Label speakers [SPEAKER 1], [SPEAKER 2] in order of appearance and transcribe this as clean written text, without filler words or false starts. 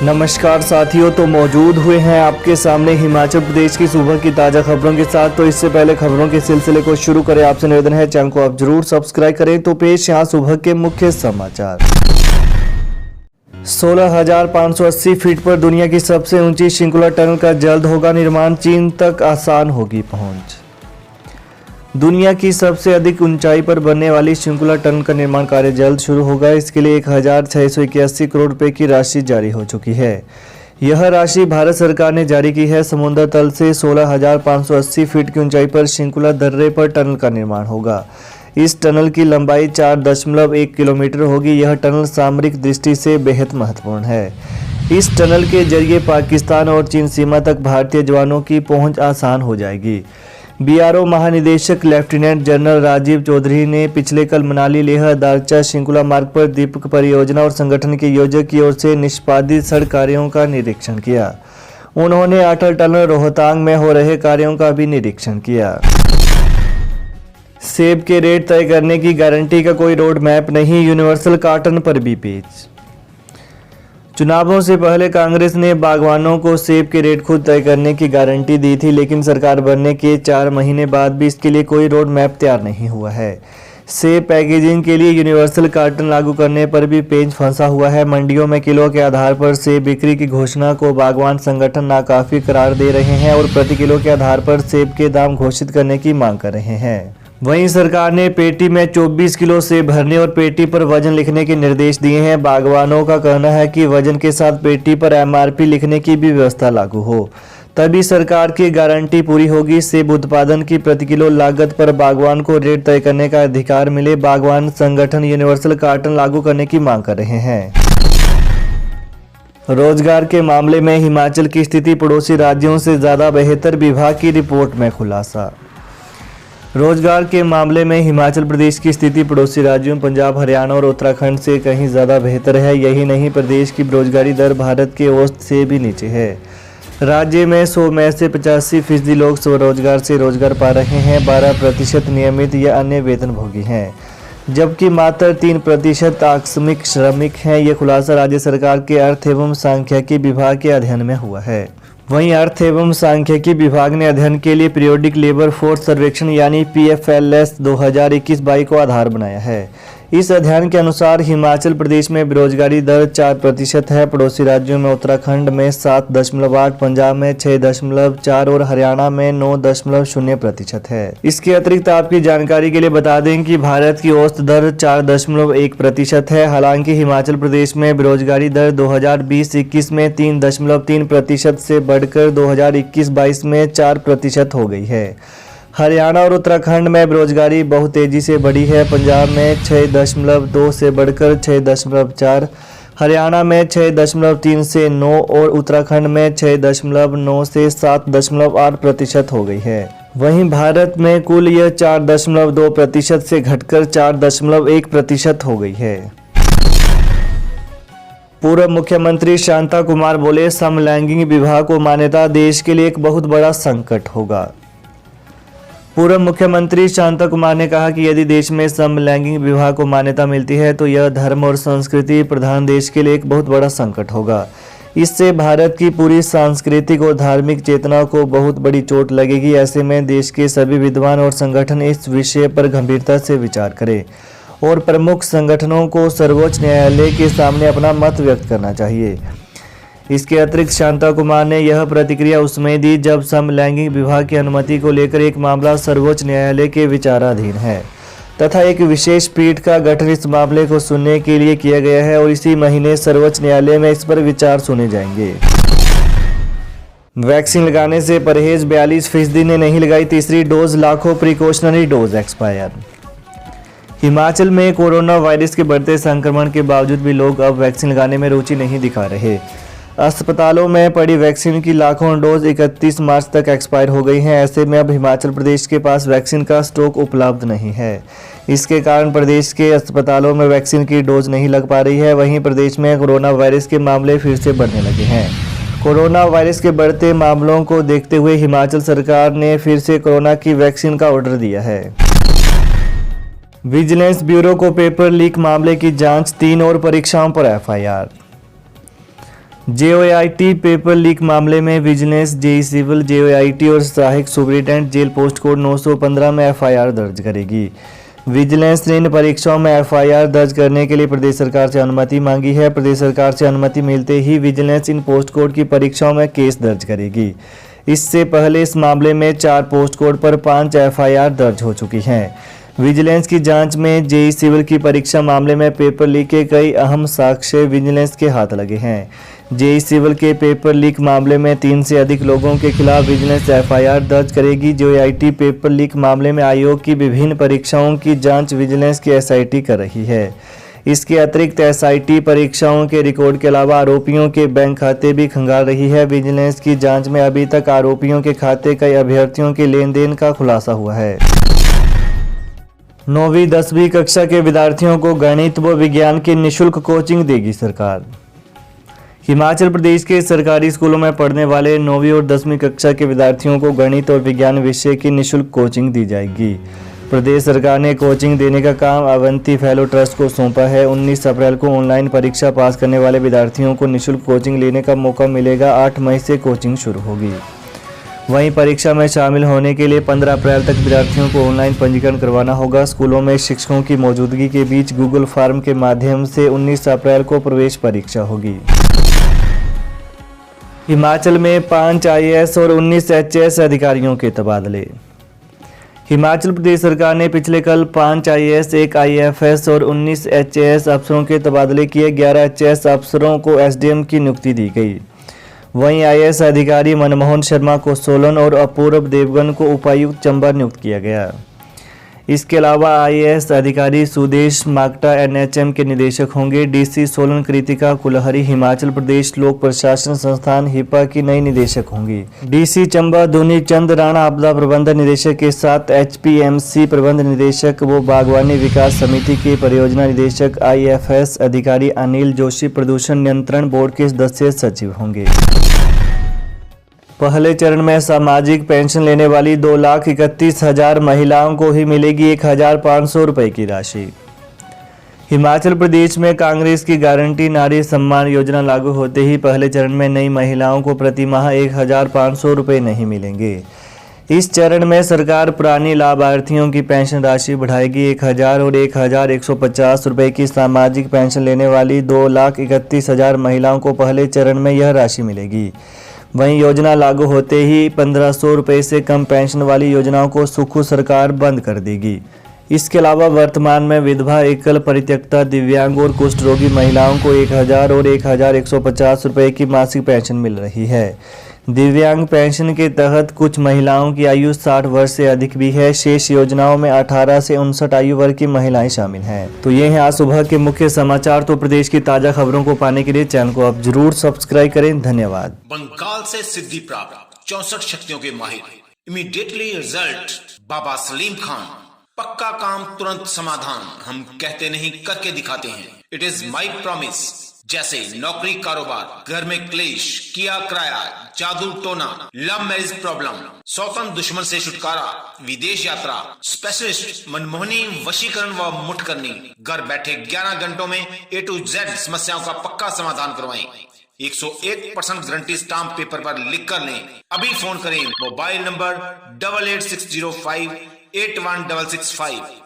[SPEAKER 1] नमस्कार साथियों, तो मौजूद हुए हैं आपके सामने हिमाचल प्रदेश की सुबह की ताज़ा खबरों के साथ। तो इससे पहले खबरों के सिलसिले को शुरू करें, आपसे निवेदन है चैनल को आप जरूर सब्सक्राइब करें। तो पेश यहाँ सुबह के मुख्य समाचार। 16,580 फीट पर दुनिया की सबसे ऊंची श्रृंखला टनल का जल्द होगा निर्माण, चीन तक आसान होगी पहुंच। दुनिया की सबसे अधिक ऊंचाई पर बनने वाली श्रृंखला टनल का निर्माण कार्य जल्द शुरू होगा। इसके लिए 1,681 करोड़ रुपए की राशि जारी हो चुकी है। यह राशि भारत सरकार ने जारी की है। समुद्र तल से 16,580 फीट की ऊंचाई पर श्रृंखला दर्रे पर टनल का निर्माण होगा। इस टनल की लंबाई 4.1 किलोमीटर होगी। यह टनल सामरिक दृष्टि से बेहद महत्वपूर्ण है। इस टनल के जरिए पाकिस्तान और चीन सीमा तक भारतीय जवानों की पहुंच आसान हो जाएगी। बीआरओ महानिदेशक लेफ्टिनेंट जनरल राजीव चौधरी ने पिछले कल मनाली लेह दारचा श्रृंखला मार्ग पर दीपक परियोजना और संगठन के योजक की ओर से निष्पादित सड़क कार्यों का निरीक्षण किया। उन्होंने अटल टनल रोहतांग में हो रहे कार्यों का भी निरीक्षण किया। सेब के रेट तय करने की गारंटी का कोई रोड मैप नहीं, यूनिवर्सल कार्टन पर भी पेच। चुनावों से पहले कांग्रेस ने बागवानों को सेब के रेट खुद तय करने की गारंटी दी थी, लेकिन सरकार बनने के 4 महीने बाद भी इसके लिए कोई रोड मैप तैयार नहीं हुआ है। सेब पैकेजिंग के लिए यूनिवर्सल कार्टन लागू करने पर भी पेंच फंसा हुआ है। मंडियों में किलो के आधार पर सेब बिक्री की घोषणा को बागवान संगठन नाकाफी करार दे रहे हैं और प्रति किलो के आधार पर सेब के दाम घोषित करने की मांग कर रहे हैं। वहीं सरकार ने पेटी में 24 किलो सेब भरने और पेटी पर वजन लिखने के निर्देश दिए हैं। बागवानों का कहना है कि वजन के साथ पेटी पर एमआरपी लिखने की भी व्यवस्था लागू हो, तभी सरकार की गारंटी पूरी होगी। सेब उत्पादन की प्रति किलो लागत पर बागवान को रेट तय करने का अधिकार मिले। बागवान संगठन यूनिवर्सल कार्टन लागू करने की मांग कर रहे हैं। रोजगार के मामले में हिमाचल की स्थिति पड़ोसी राज्यों से ज्यादा बेहतर, विभाग की रिपोर्ट में खुलासा। रोजगार के मामले में हिमाचल प्रदेश की स्थिति पड़ोसी राज्यों पंजाब, हरियाणा और उत्तराखंड से कहीं ज़्यादा बेहतर है। यही नहीं, प्रदेश की बेरोजगारी दर भारत के औसत से भी नीचे है। राज्य में 100 में से 85% लोग स्वरोजगार से रोजगार पा रहे हैं। 12% नियमित या अन्य वेतनभोगी हैं, जबकि मात्र 3% आकस्मिक श्रमिक हैं। ये खुलासा राज्य सरकार के अर्थ एवं सांख्यिकी विभाग के अध्ययन में हुआ है। वहीं अर्थ एवं सांख्यिकी विभाग ने अध्ययन के लिए पीरियोडिक लेबर फोर्स सर्वेक्षण यानी PFLS 2021-22 को आधार बनाया है। इस अध्ययन के अनुसार हिमाचल प्रदेश में बेरोजगारी दर 4% है। पड़ोसी राज्यों में उत्तराखंड में 7.8, पंजाब में 6.4 और हरियाणा में 9.0% है। इसके अतिरिक्त आपकी जानकारी के लिए बता दें कि भारत की औसत दर 4.1% है। हालांकि हिमाचल प्रदेश में बेरोजगारी दर 2020-21 में 3.3% से बढ़कर 2021-22 में 4% हो गई है। हरियाणा और उत्तराखंड में बेरोजगारी बहुत तेजी से बढ़ी है। पंजाब में 6.2 से बढ़कर 6.4, हरियाणा में 6.3 से 9 और उत्तराखंड में 6.9 से 7.8% हो गई है। वहीं भारत में कुल यह 4.2% से घटकर 4.1% हो गई है। पूर्व मुख्यमंत्री शांता कुमार बोले, समलैंगिक विवाह को मान्यता देश के लिए एक बहुत बड़ा संकट होगा। पूर्व मुख्यमंत्री शांता कुमार ने कहा कि यदि देश में समलैंगिक विवाह को मान्यता मिलती है तो यह धर्म और संस्कृति प्रधान देश के लिए एक बहुत बड़ा संकट होगा। इससे भारत की पूरी सांस्कृतिक और धार्मिक चेतना को बहुत बड़ी चोट लगेगी। ऐसे में देश के सभी विद्वान और संगठन इस विषय पर गंभीरता से विचार करें और प्रमुख संगठनों को सर्वोच्च न्यायालय के सामने अपना मत व्यक्त करना चाहिए। इसके अतिरिक्त शांता कुमार ने यह प्रतिक्रिया उसमें दी जब समलैंगिक विवाह की अनुमति को लेकर एक मामला सर्वोच्च न्यायालय के विचाराधीन है तथा एक विशेष पीठ का गठन इस मामले को सुनने के लिए किया गया है और इसी महीने सर्वोच्च न्यायालय में इस पर विचार सुने जाएंगे। वैक्सीन लगाने से परहेज, 42% ने नहीं लगाई तीसरी डोज, लाखों प्रिकॉशनरी डोज एक्सपायर। हिमाचल में कोरोना वायरस के बढ़ते संक्रमण के बावजूद भी लोग अब वैक्सीन लगाने में रुचि नहीं दिखा रहे। अस्पतालों में पड़ी वैक्सीन की लाखों डोज 31 मार्च तक एक्सपायर हो गई हैं। ऐसे में अब हिमाचल प्रदेश के पास वैक्सीन का स्टॉक उपलब्ध नहीं है। इसके कारण प्रदेश के अस्पतालों में वैक्सीन की डोज नहीं लग पा रही है। वहीं प्रदेश में कोरोना वायरस के मामले फिर से बढ़ने लगे हैं। कोरोना वायरस के बढ़ते मामलों को देखते हुए हिमाचल सरकार ने फिर से कोरोना की वैक्सीन का ऑर्डर दिया है। विजिलेंस ब्यूरो को पेपर लीक मामले की जांच, 3 और परीक्षाओं पर एफआईआर। जेओआईटी पेपर लीक मामले में विजिलेंस जेई सिविल जेओआईटी और सहायक सुपरिटेंडेंट जेल पोस्ट कोड 915 में एफआईआर दर्ज करेगी। विजिलेंस ने इन परीक्षाओं में एफआईआर दर्ज करने के लिए प्रदेश सरकार से अनुमति मांगी है। प्रदेश सरकार से अनुमति मिलते ही विजिलेंस इन पोस्ट कोड की परीक्षाओं में केस दर्ज करेगी। इससे पहले इस मामले में 4 पोस्ट कोड पर 5 एफआईआर दर्ज हो चुकी हैं। विजिलेंस की जांच में जेई सिविल की परीक्षा मामले में पेपर लीक के कई अहम साक्ष्य विजिलेंस के हाथ लगे हैं। जेई सिविल के पेपर लीक मामले में 3 से अधिक लोगों के खिलाफ विजिलेंस एफआईआर दर्ज करेगी। जेओआईटी पेपर लीक मामले में आयोग की विभिन्न परीक्षाओं की जांच विजिलेंस की एसआईटी कर रही है। इसके अतिरिक्त एसआईटी परीक्षाओं के रिकॉर्ड के अलावा आरोपियों के बैंक खाते भी खंगाल रही है। विजिलेंस की जांच में अभी तक आरोपियों के खाते कई अभ्यर्थियों के लेन देन का खुलासा हुआ है। 9वीं 10वीं कक्षा के विद्यार्थियों को गणित व विज्ञान की निःशुल्क कोचिंग देगी सरकार। हिमाचल प्रदेश के सरकारी स्कूलों में पढ़ने वाले 9वीं और 10वीं कक्षा के विद्यार्थियों को गणित और विज्ञान विषय की निःशुल्क कोचिंग दी जाएगी। प्रदेश सरकार ने कोचिंग देने का काम अवंती फेलो ट्रस्ट को सौंपा है। 19 अप्रैल को ऑनलाइन परीक्षा पास करने वाले विद्यार्थियों को निःशुल्क कोचिंग लेने का मौका मिलेगा। 8 मई से कोचिंग शुरू होगी। वहीं परीक्षा में शामिल होने के लिए 15 अप्रैल तक विद्यार्थियों को ऑनलाइन पंजीकरण करवाना होगा। स्कूलों में शिक्षकों की मौजूदगी के बीच गूगल फॉर्म के माध्यम से 19 अप्रैल को प्रवेश परीक्षा होगी। हिमाचल में 5 आईएएस और 19 एचएएस अधिकारियों के तबादले। हिमाचल प्रदेश सरकार ने पिछले कल 5 आईएएस, 1 आईएफएस और 19 एचएएस अफसरों के तबादले किए। 11 एचएएस अफसरों को एसडीएम की नियुक्ति दी गई। वहीं आईएएस अधिकारी मनमोहन शर्मा को सोलन और अपूर्व देवगन को उपायुक्त चंबा नियुक्त किया गया। इसके अलावा आईएएस अधिकारी सुदेश माकटा एनएचएम के निदेशक होंगे। डीसी सोलन कृतिका कुलहरी हिमाचल प्रदेश लोक प्रशासन संस्थान हिपा की नई निदेशक होंगी। डीसी चंबा धुनी चंद राणा आपदा प्रबंधन निदेशक के साथ एचपीएमसी प्रबंध निदेशक व बागवानी विकास समिति के परियोजना निदेशक। आईएफएस अधिकारी अनिल जोशी प्रदूषण नियंत्रण बोर्ड के सदस्य सचिव होंगे। पहले चरण में सामाजिक पेंशन लेने वाली 2,31,000 महिलाओं को ही मिलेगी 1,500 रुपये की राशि। हिमाचल प्रदेश में कांग्रेस की गारंटी नारी सम्मान योजना लागू होते ही पहले चरण में नई महिलाओं को प्रति माह 1,500 रुपये नहीं मिलेंगे। इस चरण में सरकार पुरानी लाभार्थियों की पेंशन राशि बढ़ाएगी। 1,000 और 1,150 रुपये की सामाजिक पेंशन लेने वाली 2,31,000 महिलाओं को पहले चरण में यह राशि मिलेगी। वहीं योजना लागू होते ही 1,500 रुपये से कम पेंशन वाली योजनाओं को सुखू सरकार बंद कर देगी। इसके अलावा वर्तमान में विधवा, एकल परित्यक्ता, दिव्यांग और कुष्ठ रोगी महिलाओं को 1,000 और 1,150 रुपये की मासिक पेंशन मिल रही है। दिव्यांग पेंशन के तहत कुछ महिलाओं की आयु 60 वर्ष से अधिक भी है। शेष योजनाओं में 18 से 59 आयु वर्ग की महिलाएं शामिल हैं। तो ये हैं आज सुबह के मुख्य समाचार। तो प्रदेश की ताजा खबरों को पाने के लिए चैनल को आप जरूर सब्सक्राइब करें। धन्यवाद।
[SPEAKER 2] बंगाल से सिद्धि प्राप्त 64 शक्तियों के माहिर, इमीडिएटली रिजल्ट बाबा सलीम खान। पक्का काम, तुरंत समाधान। हम कहते नहीं, करके दिखाते हैं। It is my promise. जैसे नौकरी, कारोबार, घर में क्लेश, किया किराया, जादू टोना, लव मैरिज प्रॉब्लम, स्वतंत्र दुश्मन से छुटकारा, विदेश यात्रा, स्पेशलिस्ट मनमोहनी, वशीकरण व मुठ करनी। घर बैठे 11 घंटों में A to Z समस्याओं का पक्का समाधान करवाएं। 101% गारंटी स्टाम्प पेपर पर लिख कर लें। अभी फोन करें। Mobile number 8860581665।